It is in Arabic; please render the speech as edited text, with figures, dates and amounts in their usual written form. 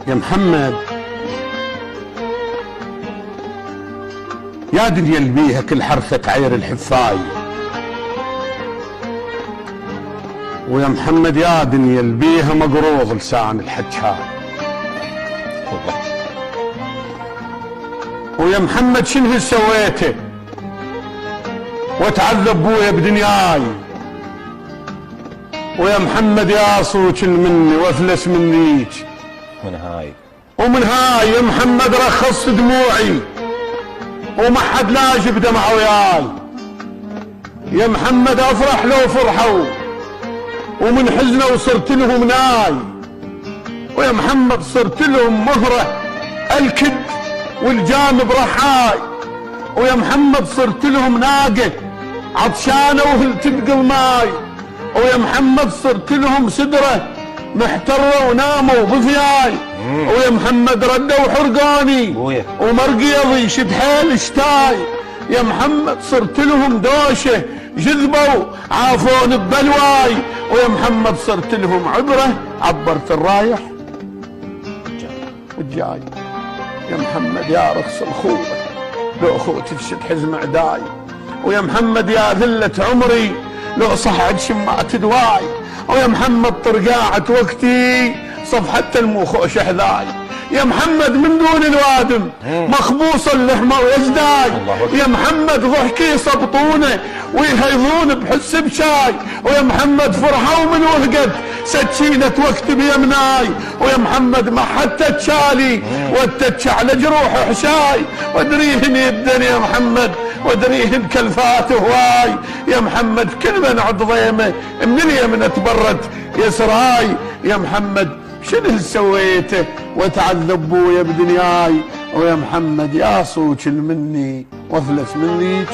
يا محمد يا دنيا البيها كل حرفة عير الحفاي، ويا محمد يا دنيا البيها مقروض لسان الحجاي. ويا محمد شنو سويته واتعذب بويا بدنياي، ويا محمد يا صوت مني وافلس منيك ومن هاي يا محمد رخصت دموعي وما حد لاجب دمع وياي. يا محمد افرح لو فرحوا ومن حزنه وصرت لهم ناي، ويا محمد صرت لهم مهره الكد والجانب رحاي، ويا محمد صرت لهم ناقه عطشانه وهل تبقى الماي، ويا محمد صرت لهم سدره محتره وناموا بفياي، ويا محمد ردوا وحرقوني ومرقيضي شد حيل شتاي. يا محمد صرت لهم دوشه جذبوا عافوني ببلواي، ويا محمد صرت لهم عبره عبرت الرايح والجاي. يا محمد يا رخص الخوه لو اخوتي تشد حزم عداي، ويا محمد يا ذله عمري لو صحت شمات دواي، ويا محمد طرقاعة وقتي صفحة الموخوش حذاي. يا محمد من دون الوادم مخبوص اللحمة ويزداي، يا محمد ضحكي صبطونه ويهيضون بحس بشاي، ويا محمد فرحوا من وهقت سكينة وقت بيمناي، ويا محمد ما حتى تشالي واتتش على جروح حشاي، وادريهن يدن يا محمد وادريهن كلفات هواي. يا محمد كل من عض ضيمه من اليمن تبرد يسراي. يا محمد شنو سويته وتعذب بويا بدنياي، ويا محمد يا صوت مني وافلس منيك